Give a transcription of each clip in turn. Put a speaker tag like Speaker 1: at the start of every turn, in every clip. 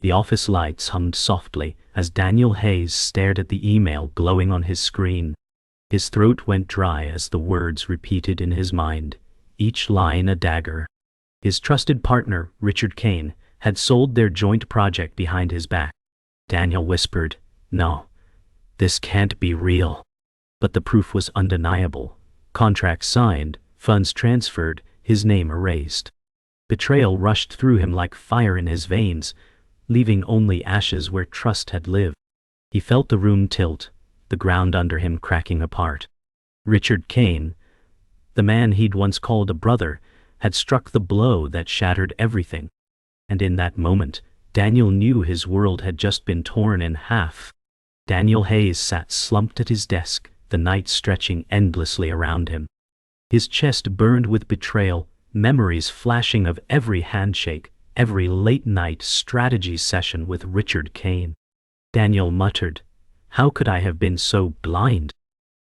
Speaker 1: The office lights hummed softly as Daniel Hayes stared at the email glowing on his screen. His throat went dry as the words repeated in his mind, each line a dagger. His trusted partner, Richard Kane, had sold their joint project behind his back. Daniel whispered, "No, this can't be real." But the proof was undeniable. Contracts signed, funds transferred, his name erased. Betrayal rushed through him like fire in his veins, leaving only ashes where trust had lived. He felt the room tilt, the ground under him cracking apart. Richard Kane, the man he'd once called a brother, had struck the blow that shattered everything. And in that moment, Daniel knew his world had just been torn in half. Daniel Hayes sat slumped at his desk, the night stretching endlessly around him. His chest burned with betrayal, memories flashing of every handshake, every late-night strategy session with Richard Kane. Daniel muttered, "How could I have been so blind?"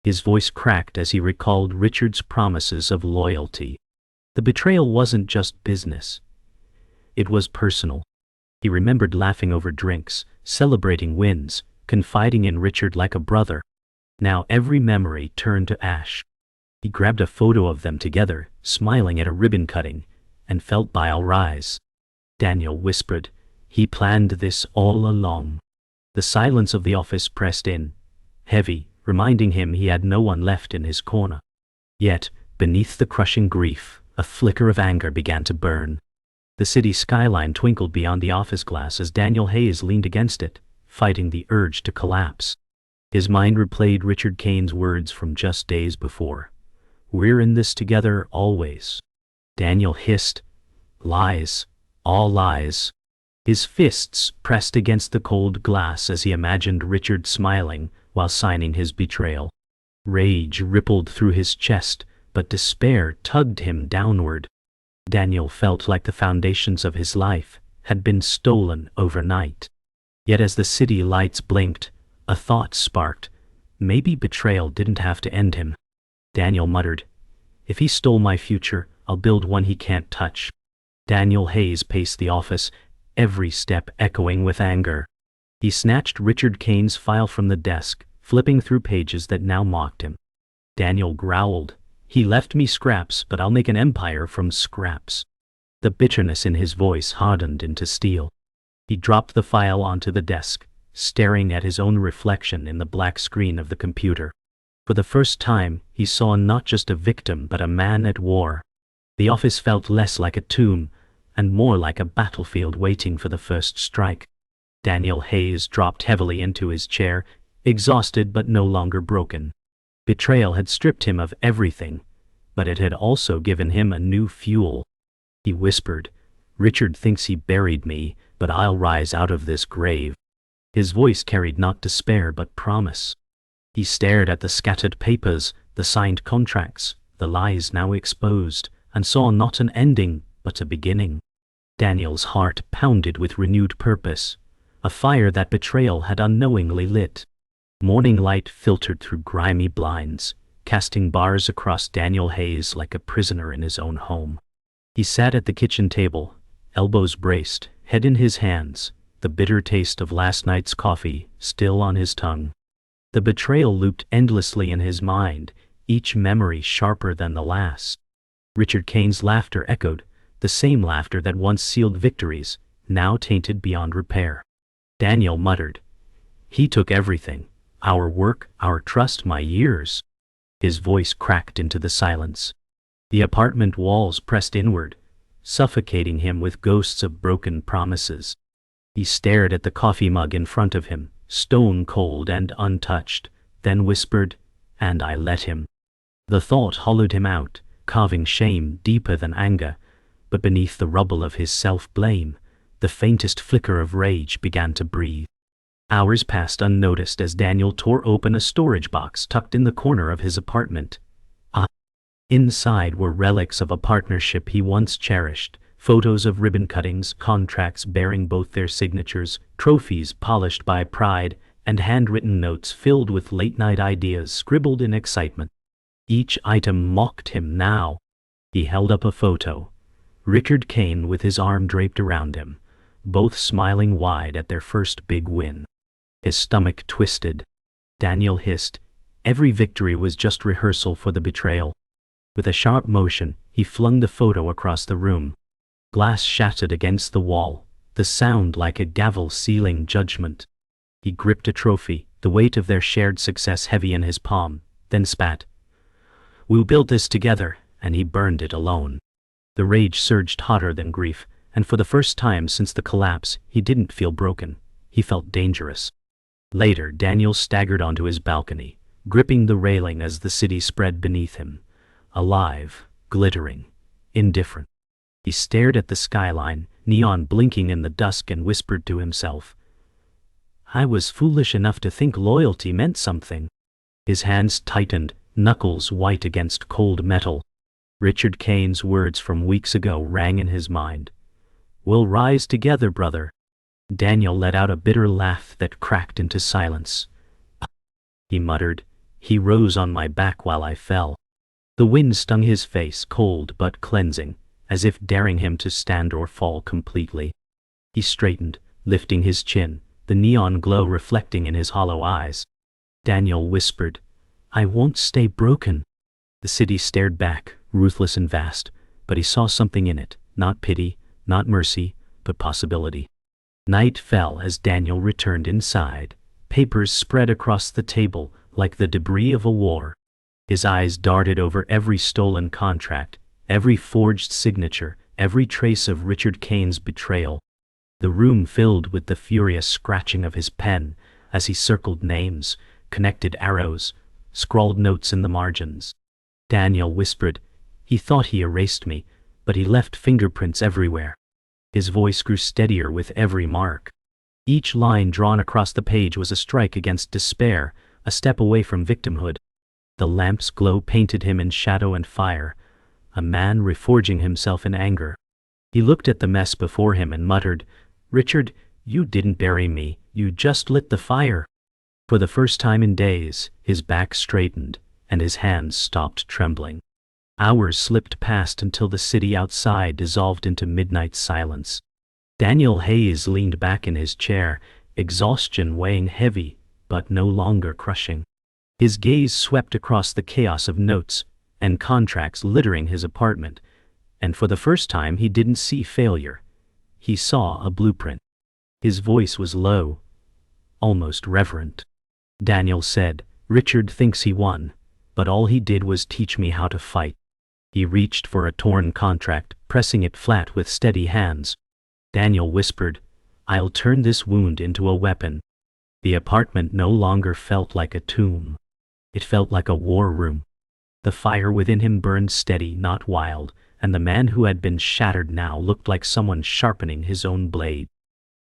Speaker 1: His voice cracked as he recalled Richard's promises of loyalty. The betrayal wasn't just business. It was personal. He remembered laughing over drinks, celebrating wins, confiding in Richard like a brother. Now every memory turned to ash. He grabbed a photo of them together, smiling at a ribbon cutting, and felt bile rise. Daniel whispered, "He planned this all along." The silence of the office pressed in, heavy, reminding him he had no one left in his corner. Yet, beneath the crushing grief, a flicker of anger began to burn. The city skyline twinkled beyond the office glass as Daniel Hayes leaned against it, fighting the urge to collapse. His mind replayed Richard Kane's words from just days before. "We're in this together always." Daniel hissed, "Lies, all lies." His fists pressed against the cold glass as he imagined Richard smiling while signing his betrayal. Rage rippled through his chest, but despair tugged him downward. Daniel felt like the foundations of his life had been stolen overnight. Yet as the city lights blinked, a thought sparked. Maybe betrayal didn't have to end him. Daniel muttered, "If he stole my future, I'll build one he can't touch." Daniel Hayes paced the office, every step echoing with anger. He snatched Richard Kane's file from the desk, flipping through pages that now mocked him. Daniel growled, "He left me scraps, but I'll make an empire from scraps." The bitterness in his voice hardened into steel. He dropped the file onto the desk, staring at his own reflection in the black screen of the computer. For the first time, he saw not just a victim but a man at war. The office felt less like a tomb, and more like a battlefield waiting for the first strike. Daniel Hayes dropped heavily into his chair, exhausted but no longer broken. Betrayal had stripped him of everything, but it had also given him a new fuel. He whispered, "Richard thinks he buried me, but I'll rise out of this grave." His voice carried not despair but promise. He stared at the scattered papers, the signed contracts, the lies now exposed, and saw not an ending, but a beginning. Daniel's heart pounded with renewed purpose, a fire that betrayal had unknowingly lit. Morning light filtered through grimy blinds, casting bars across Daniel Hayes like a prisoner in his own home. He sat at the kitchen table, elbows braced, head in his hands, the bitter taste of last night's coffee still on his tongue. The betrayal looped endlessly in his mind, each memory sharper than the last. Richard Kane's laughter echoed, the same laughter that once sealed victories, now tainted beyond repair. Daniel muttered, "He took everything, our work, our trust, my years." His voice cracked into the silence. The apartment walls pressed inward, suffocating him with ghosts of broken promises. He stared at the coffee mug in front of him, stone cold and untouched, then whispered, "And I let him." The thought hollowed him out, carving shame deeper than anger, but beneath the rubble of his self-blame, the faintest flicker of rage began to breathe. Hours passed unnoticed as Daniel tore open a storage box tucked in the corner of his apartment. Inside were relics of a partnership he once cherished, photos of ribbon cuttings, contracts bearing both their signatures, trophies polished by pride, and handwritten notes filled with late-night ideas scribbled in excitement. Each item mocked him now. He held up a photo. Richard Kane with his arm draped around him, both smiling wide at their first big win. His stomach twisted. Daniel hissed. Every victory was just rehearsal for the betrayal. With a sharp motion, he flung the photo across the room. Glass shattered against the wall, the sound like a gavel sealing judgment. He gripped a trophy, the weight of their shared success heavy in his palm, then spat. "We'll build this together," and he burned it alone. The rage surged hotter than grief, and for the first time since the collapse, he didn't feel broken. He felt dangerous. Later, Daniel staggered onto his balcony, gripping the railing as the city spread beneath him. Alive, glittering, indifferent. He stared at the skyline, neon blinking in the dusk, and whispered to himself, "I was foolish enough to think loyalty meant something." His hands tightened, knuckles white against cold metal. Richard Kane's words from weeks ago rang in his mind. "We'll rise together, brother." Daniel let out a bitter laugh that cracked into silence. He muttered, "He rose on my back while I fell." The wind stung his face, cold but cleansing, as if daring him to stand or fall completely. He straightened, lifting his chin, the neon glow reflecting in his hollow eyes. Daniel whispered, "I won't stay broken." The city stared back, ruthless and vast, but he saw something in it, not pity, not mercy, but possibility. Night fell as Daniel returned inside. Papers spread across the table like the debris of a war. His eyes darted over every stolen contract, every forged signature, every trace of Richard Kane's betrayal. The room filled with the furious scratching of his pen as he circled names, connected arrows, scrawled notes in the margins. Daniel whispered, "He thought he erased me, but he left fingerprints everywhere." His voice grew steadier with every mark. Each line drawn across the page was a strike against despair, a step away from victimhood. The lamp's glow painted him in shadow and fire, a man reforging himself in anger. He looked at the mess before him and muttered, "Richard, you didn't bury me, you just lit the fire." For the first time in days, his back straightened, and his hands stopped trembling. Hours slipped past until the city outside dissolved into midnight silence. Daniel Hayes leaned back in his chair, exhaustion weighing heavy, but no longer crushing. His gaze swept across the chaos of notes and contracts littering his apartment, and for the first time he didn't see failure. He saw a blueprint. His voice was low, almost reverent. Daniel said, "Richard thinks he won, but all he did was teach me how to fight." He reached for a torn contract, pressing it flat with steady hands. Daniel whispered, "I'll turn this wound into a weapon." The apartment no longer felt like a tomb. It felt like a war room. The fire within him burned steady, not wild, and the man who had been shattered now looked like someone sharpening his own blade.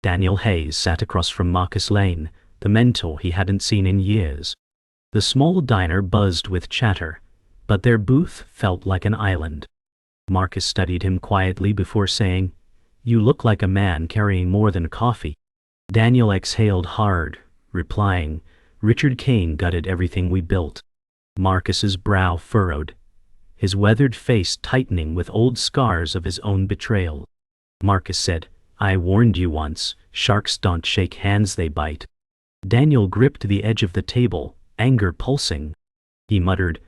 Speaker 1: Daniel Hayes sat across from Marcus Lane, the mentor he hadn't seen in years. The small diner buzzed with chatter, but their booth felt like an island. Marcus studied him quietly before saying, "You look like a man carrying more than coffee." Daniel exhaled hard, replying, "Richard Kane gutted everything we built." Marcus's brow furrowed, his weathered face tightening with old scars of his own betrayal. Marcus said, "I warned you once, sharks don't shake hands, they bite." Daniel gripped the edge of the table, anger pulsing. He muttered,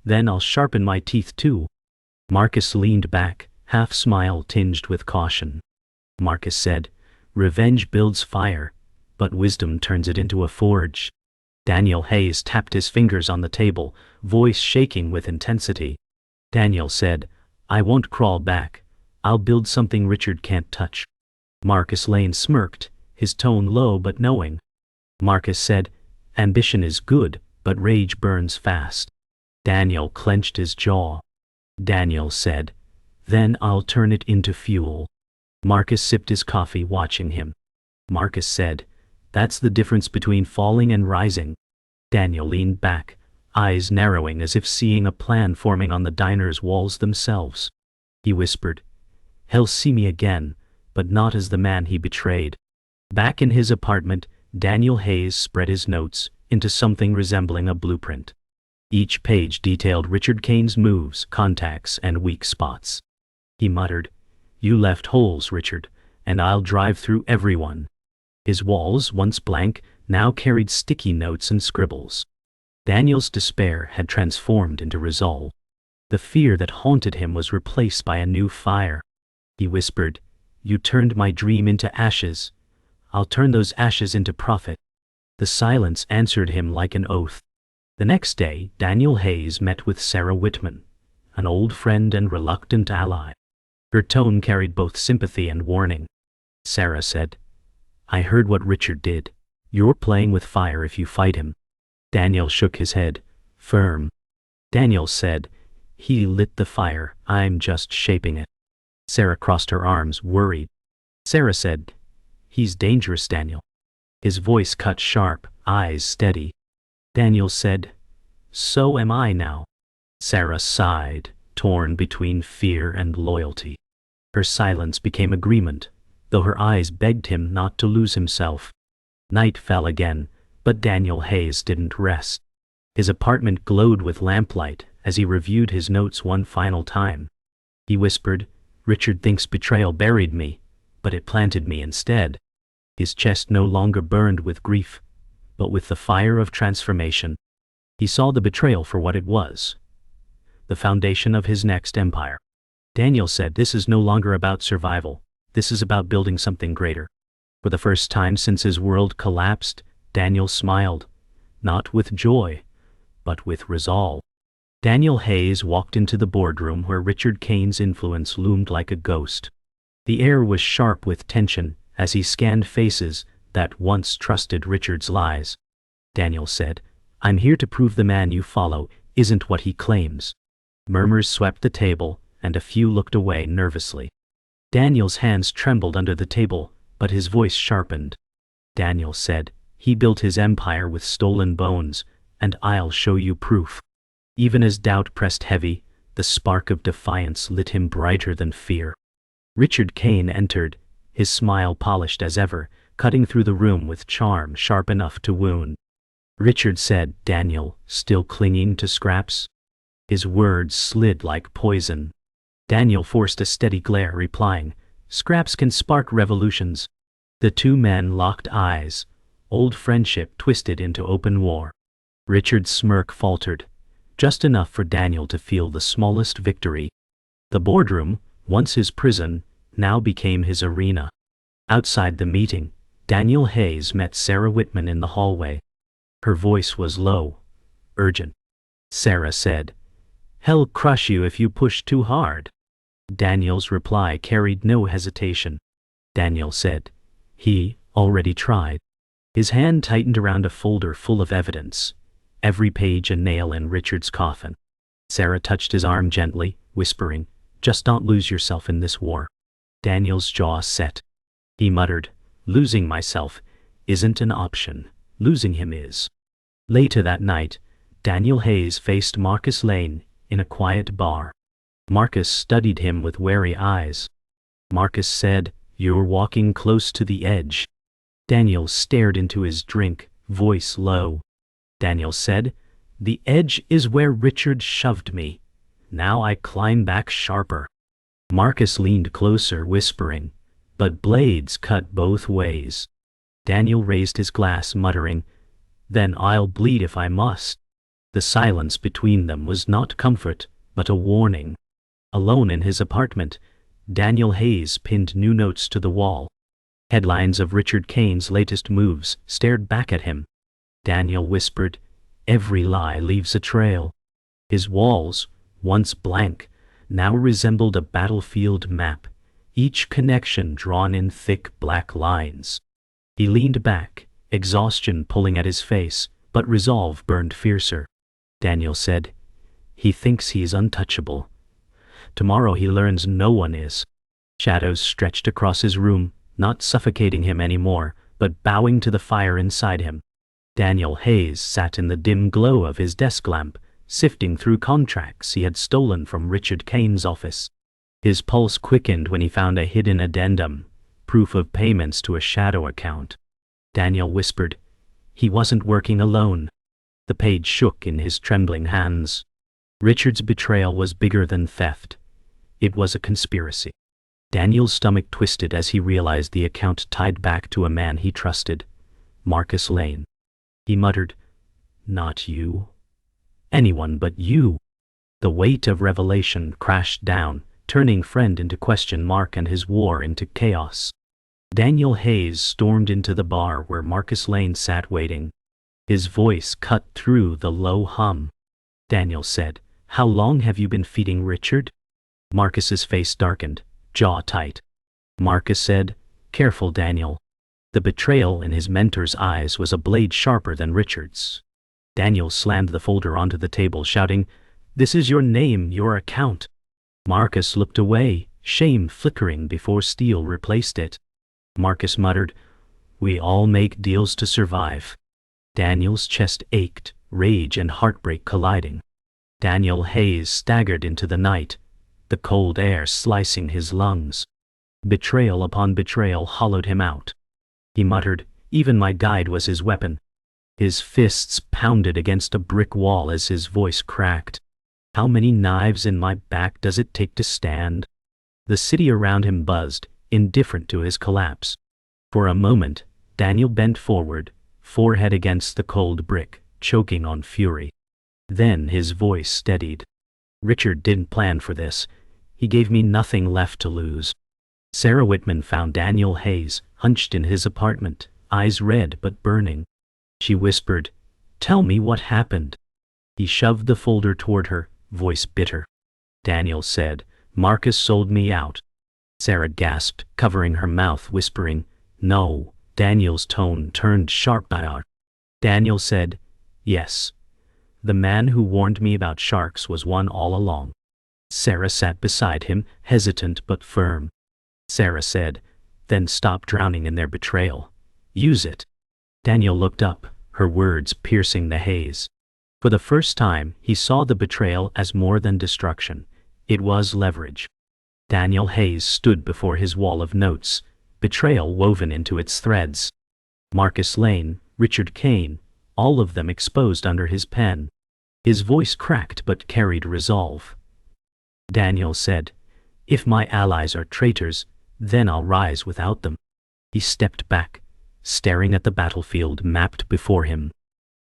Speaker 1: "Then I'll sharpen my teeth too." Marcus leaned back, half-smile tinged with caution. Marcus said, "Revenge builds fire, but wisdom turns it into a forge." Daniel Hayes tapped his fingers on the table, voice shaking with intensity. Daniel said, "I won't crawl back. I'll build something Richard can't touch." Marcus Lane smirked, his tone low but knowing. Marcus said, "Ambition is good, but rage burns fast." Daniel clenched his jaw. Daniel said, "Then I'll turn it into fuel." Marcus sipped his coffee, watching him. Marcus said, "That's the difference between falling and rising." Daniel leaned back, eyes narrowing as if seeing a plan forming on the diner's walls themselves. He whispered, "He'll see me again, but not as the man he betrayed." Back in his apartment, Daniel Hayes spread his notes into something resembling a blueprint. Each page detailed Richard Kane's moves, contacts, and weak spots. He muttered, "You left holes, Richard, and I'll drive through everyone. His walls, once blank, now carried sticky notes and scribbles. Daniel's despair had transformed into resolve. The fear that haunted him was replaced by a new fire. He whispered, "You turned my dream into ashes. I'll turn those ashes into profit." The silence answered him like an oath. The next day, Daniel Hayes met with Sarah Whitman, an old friend and reluctant ally. Her tone carried both sympathy and warning. Sarah said, "I heard what Richard did. You're playing with fire if you fight him." Daniel shook his head, firm. Daniel said, "He lit the fire, I'm just shaping it." Sarah crossed her arms, worried. Sarah said, "He's dangerous, Daniel." His voice cut sharp, eyes steady. Daniel said, "So am I now." Sarah sighed, torn between fear and loyalty. Her silence became agreement, though her eyes begged him not to lose himself. Night fell again, but Daniel Hayes didn't rest. His apartment glowed with lamplight as he reviewed his notes one final time. He whispered, "Richard thinks betrayal buried me, but it planted me instead." His chest no longer burned with grief, but with the fire of transformation. He saw the betrayal for what it was, the foundation of his next empire. Daniel said, "This is no longer about survival. This is about building something greater." For the first time since his world collapsed, Daniel smiled, not with joy, but with resolve. Daniel Hayes walked into the boardroom where Richard Kane's influence loomed like a ghost. The air was sharp with tension as he scanned faces that once trusted Richard's lies. Daniel said, "I'm here to prove the man you follow isn't what he claims." Murmurs swept the table, and a few looked away nervously. Daniel's hands trembled under the table, but his voice sharpened. Daniel said, "He built his empire with stolen bones, and I'll show you proof." Even as doubt pressed heavy, the spark of defiance lit him brighter than fear. Richard Kane entered, his smile polished as ever, cutting through the room with charm sharp enough to wound. Richard said, "Daniel, still clinging to scraps?" His words slid like poison. Daniel forced a steady glare, replying, "Scraps can spark revolutions." The two men locked eyes, old friendship twisted into open war. Richard's smirk faltered, just enough for Daniel to feel the smallest victory. The boardroom, once his prison, now became his arena. Outside the meeting, Daniel Hayes met Sarah Whitman in the hallway. Her voice was low, urgent. Sarah said, "Hell crush you if you push too hard." Daniel's reply carried no hesitation. Daniel said, "He already tried." His hand tightened around a folder full of evidence, every page a nail in Richard's coffin. Sarah touched his arm gently, whispering, "Just don't lose yourself in this war." Daniel's jaw set. He muttered, "Losing myself isn't an option. Losing him is." Later that night, Daniel Hayes faced Marcus Lane in a quiet bar. Marcus studied him with wary eyes. Marcus said, "You're walking close to the edge." Daniel stared into his drink, voice low. Daniel said, "The edge is where Richard shoved me. Now I climb back sharper." Marcus leaned closer, whispering, "But blades cut both ways." Daniel raised his glass, muttering, "Then I'll bleed if I must." The silence between them was not comfort, but a warning. Alone in his apartment, Daniel Hayes pinned new notes to the wall. Headlines of Richard Kane's latest moves stared back at him. Daniel whispered, "Every lie leaves a trail." His walls, once blank, now resembled a battlefield map, each connection drawn in thick black lines. He leaned back, exhaustion pulling at his face, but resolve burned fiercer. Daniel said, "He thinks he's untouchable. Tomorrow he learns no one is." Shadows stretched across his room, not suffocating him anymore, but bowing to the fire inside him. Daniel Hayes sat in the dim glow of his desk lamp, sifting through contracts he had stolen from Richard Kane's office. His pulse quickened when he found a hidden addendum, proof of payments to a shadow account. Daniel whispered, "He wasn't working alone." The page shook in his trembling hands. Richard's betrayal was bigger than theft. It was a conspiracy. Daniel's stomach twisted as he realized the account tied back to a man he trusted, Marcus Lane. He muttered, "Not you. Anyone but you." The weight of revelation crashed down, turning friend into question mark and his war into chaos. Daniel Hayes stormed into the bar where Marcus Lane sat waiting. His voice cut through the low hum. Daniel said, "How long have you been feeding Richard?" Marcus's face darkened, jaw tight. Marcus said, "Careful, Daniel." The betrayal in his mentor's eyes was a blade sharper than Richard's. Daniel slammed the folder onto the table, shouting, "This is your name, your account." Marcus looked away, shame flickering before steel replaced it. Marcus muttered, "We all make deals to survive." Daniel's chest ached, rage and heartbreak colliding. Daniel Hayes staggered into the night, the cold air slicing his lungs. Betrayal upon betrayal hollowed him out. He muttered, "Even my guide was his weapon." His fists pounded against a brick wall as his voice cracked. "How many knives in my back does it take to stand?" The city around him buzzed, indifferent to his collapse. For a moment, Daniel bent forward, forehead against the cold brick, choking on fury. Then his voice steadied. "Richard didn't plan for this. He gave me nothing left to lose." Sarah Whitman found Daniel Hayes, hunched in his apartment, eyes red but burning. She whispered, "Tell me what happened." He shoved the folder toward her, voice bitter. Daniel said, "Marcus sold me out." Sarah gasped, covering her mouth, whispering, "No." Daniel's tone turned sharp. Daniel said, "Yes. The man who warned me about sharks was one all along." Sarah sat beside him, hesitant but firm. Sarah said, "Then stop drowning in their betrayal. Use it." Daniel looked up, her words piercing the haze. For the first time, he saw the betrayal as more than destruction. It was leverage. Daniel Hayes stood before his wall of notes, betrayal woven into its threads. Marcus Lane, Richard Kane, all of them exposed under his pen. His voice cracked but carried resolve. Daniel said, "If my allies are traitors, then I'll rise without them." He stepped back, staring at the battlefield mapped before him.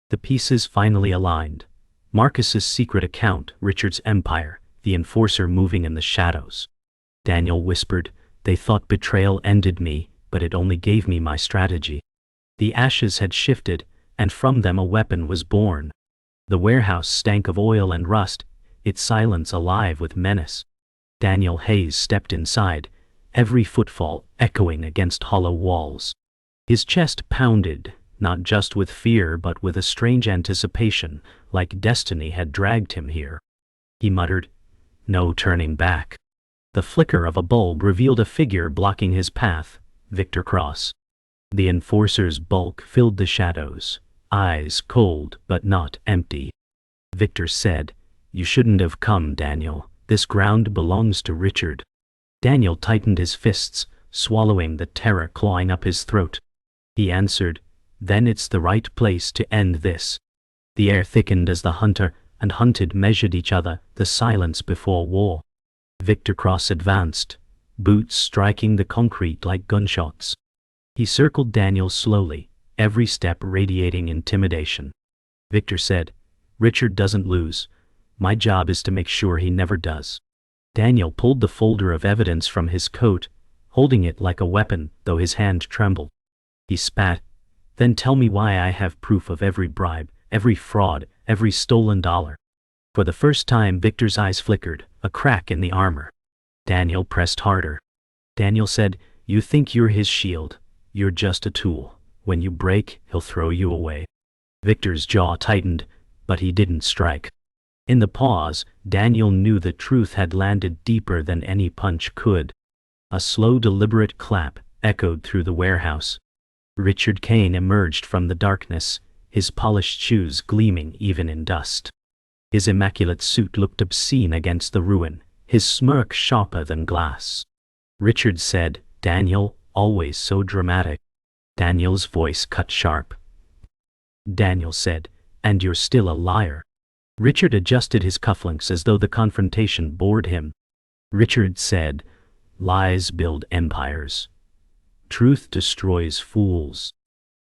Speaker 1: The pieces finally aligned. Marcus's secret account, Richard's empire, the enforcer moving in the shadows. Daniel whispered, "They thought betrayal ended me, but it only gave me my strategy." The ashes had shifted, and from them a weapon was born. The warehouse stank of oil and rust, its silence alive with menace. Daniel Hayes stepped inside, every footfall echoing against hollow walls. His chest pounded, not just with fear but with a strange anticipation, like destiny had dragged him here. He muttered, "No turning back." The flicker of a bulb revealed a figure blocking his path, Victor Cross. The enforcer's bulk filled the shadows, eyes cold but not empty. Victor said, "You shouldn't have come, Daniel. This ground belongs to Richard." Daniel tightened his fists, swallowing the terror clawing up his throat. He answered, "Then it's the right place to end this." The air thickened as the hunter and hunted measured each other, the silence before war. Victor Cross advanced, boots striking the concrete like gunshots. He circled Daniel slowly, every step radiating intimidation. Victor said, "Richard doesn't lose. My job is to make sure he never does." Daniel pulled the folder of evidence from his coat, holding it like a weapon, though his hand trembled. He spat, "Then tell me why I have proof of every bribe, every fraud, every stolen dollar." For the first time Victor's eyes flickered, a crack in the armor. Daniel pressed harder. Daniel said, "You think you're his shield. You're just a tool. When you break, he'll throw you away." Victor's jaw tightened, but he didn't strike. In the pause, Daniel knew the truth had landed deeper than any punch could. A slow, deliberate clap echoed through the warehouse. Richard Kane emerged from the darkness, his polished shoes gleaming even in dust. His immaculate suit looked obscene against the ruin, his smirk sharper than glass. Richard said, "Daniel, always so dramatic." Daniel's voice cut sharp. Daniel said, "And you're still a liar." Richard adjusted his cufflinks as though the confrontation bored him. Richard said, Lies build empires. Truth destroys fools.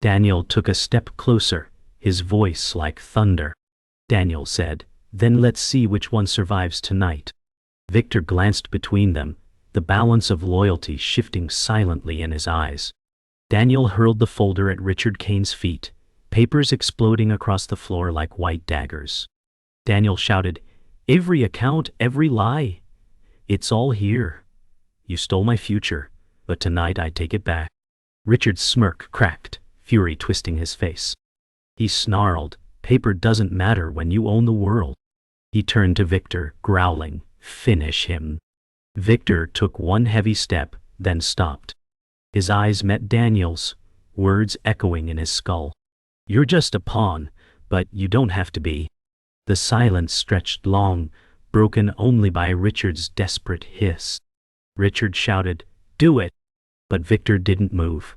Speaker 1: Daniel took a step closer, his voice like thunder. Daniel said, "Then let's see which one survives tonight." Victor glanced between them, the balance of loyalty shifting silently in his eyes. Daniel hurled the folder at Richard Kane's feet, papers exploding across the floor like white daggers. Daniel shouted, "Every account, every lie. It's all here. You stole my future, but tonight I take it back." Richard's smirk cracked, fury twisting his face. He snarled, "Paper doesn't matter when you own the world." He turned to Victor, growling, "Finish him." Victor took one heavy step, then stopped. His eyes met Daniel's, words echoing in his skull. "You're just a pawn, but you don't have to be." The silence stretched long, broken only by Richard's desperate hiss. Richard shouted, "Do it!" But Victor didn't move.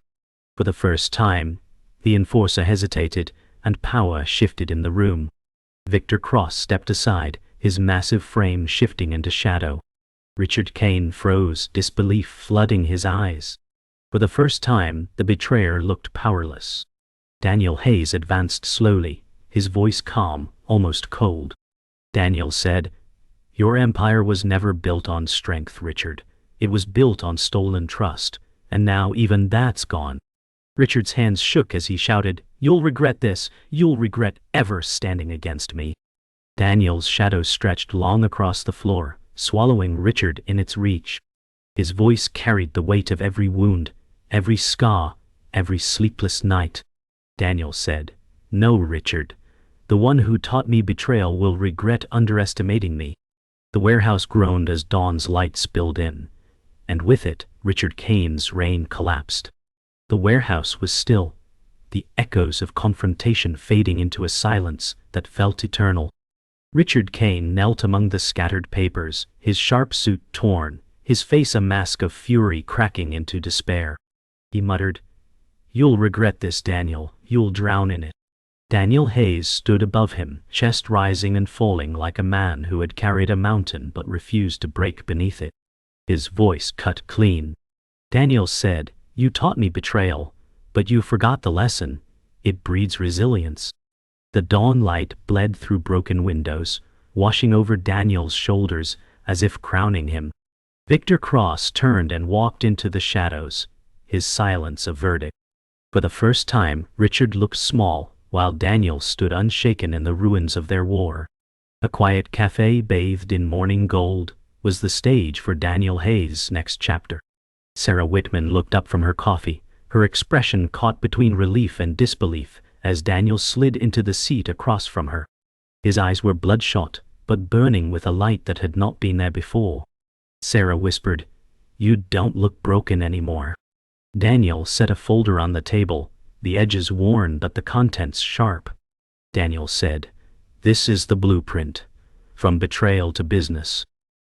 Speaker 1: For the first time, the enforcer hesitated, and power shifted in the room. Victor Cross stepped aside, his massive frame shifting into shadow. Richard Kane froze, disbelief flooding his eyes. For the first time, the betrayer looked powerless. Daniel Hayes advanced slowly, his voice calm, almost cold. Daniel said, "Your empire was never built on strength, Richard. It was built on stolen trust, and now even that's gone." Richard's hands shook as he shouted, "You'll regret this. You'll regret ever standing against me." Daniel's shadow stretched long across the floor, swallowing Richard in its reach. His voice carried the weight of every wound, every scar, every sleepless night. Daniel said, "No, Richard. The one who taught me betrayal will regret underestimating me." The warehouse groaned as dawn's light spilled in, and with it, Richard Kane's reign collapsed. The warehouse was still, the echoes of confrontation fading into a silence that felt eternal. Richard Kane knelt among the scattered papers, his sharp suit torn, his face a mask of fury cracking into despair. He muttered, "You'll regret this, Daniel. You'll drown in it." Daniel Hayes stood above him, chest rising and falling like a man who had carried a mountain but refused to break beneath it. His voice cut clean. Daniel said, "You taught me betrayal, but you forgot the lesson. It breeds resilience." The dawn light bled through broken windows, washing over Daniel's shoulders as if crowning him. Victor Cross turned and walked into the shadows, his silence a verdict. For the first time, Richard looked small, while Daniel stood unshaken in the ruins of their war. A quiet cafe bathed in morning gold was the stage for Daniel Hayes' next chapter. Sarah Whitman looked up from her coffee, her expression caught between relief and disbelief as Daniel slid into the seat across from her. His eyes were bloodshot, but burning with a light that had not been there before. Sarah whispered, "You don't look broken anymore." Daniel set a folder on the table, the edges worn but the contents sharp. Daniel said, "This is the blueprint, from betrayal to business."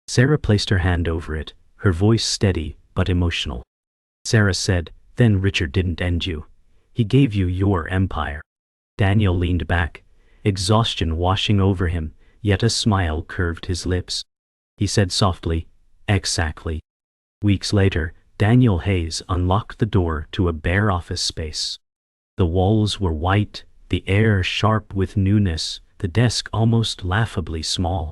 Speaker 1: Sarah placed her hand over it, her voice steady but emotional. Sarah said, "Then Richard didn't end you. He gave you your empire." Daniel leaned back, exhaustion washing over him, yet a smile curved his lips. He said softly, "Exactly." Weeks later, Daniel Hayes unlocked the door to a bare office space. The walls were white, the air sharp with newness, the desk almost laughably small.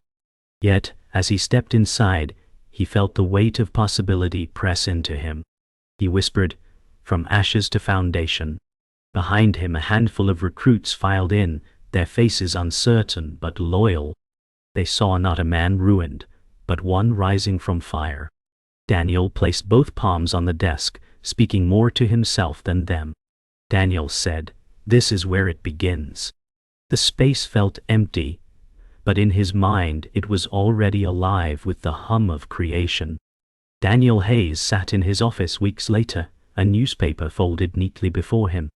Speaker 1: Yet, as he stepped inside, he felt the weight of possibility press into him. He whispered, "From ashes to foundation." Behind him a handful of recruits filed in, their faces uncertain but loyal. They saw not a man ruined, but one rising from fire. Daniel placed both palms on the desk, speaking more to himself than them. Daniel said, "This is where it begins." The space felt empty, but in his mind it was already alive with the hum of creation. Daniel Hayes sat in his office weeks later, a newspaper folded neatly before him.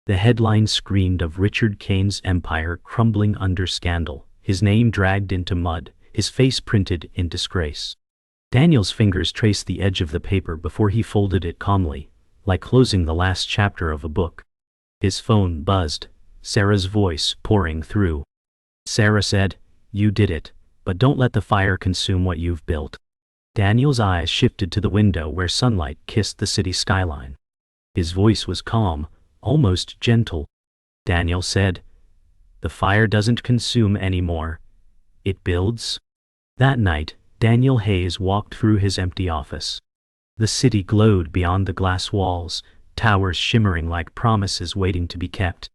Speaker 1: The headline screamed of Richard Kane's empire crumbling under scandal, his name dragged into mud, his face printed in disgrace. Daniel's fingers traced the edge of the paper before he folded it calmly, like closing the last chapter of a book. His phone buzzed, Sarah's voice pouring through. Sarah said, "You did it, but don't let the fire consume what you've built." Daniel's eyes shifted to the window where sunlight kissed the city skyline. His voice was calm, almost gentle. Daniel said, "The fire doesn't consume anymore. It builds." That night, Daniel Hayes walked through his empty office. The city glowed beyond the glass walls, towers shimmering like promises waiting to be kept.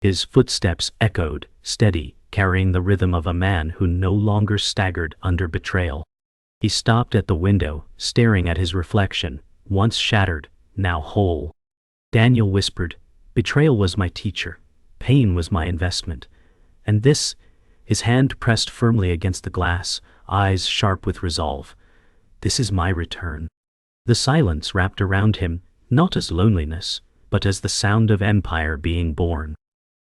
Speaker 1: His footsteps echoed, steady, carrying the rhythm of a man who no longer staggered under betrayal. He stopped at the window, staring at his reflection, once shattered, now whole. Daniel whispered, "Betrayal was my teacher. Pain was my investment. And this," his hand pressed firmly against the glass, eyes sharp with resolve, "this is my return." The silence wrapped around him, not as loneliness, but as the sound of empire being born.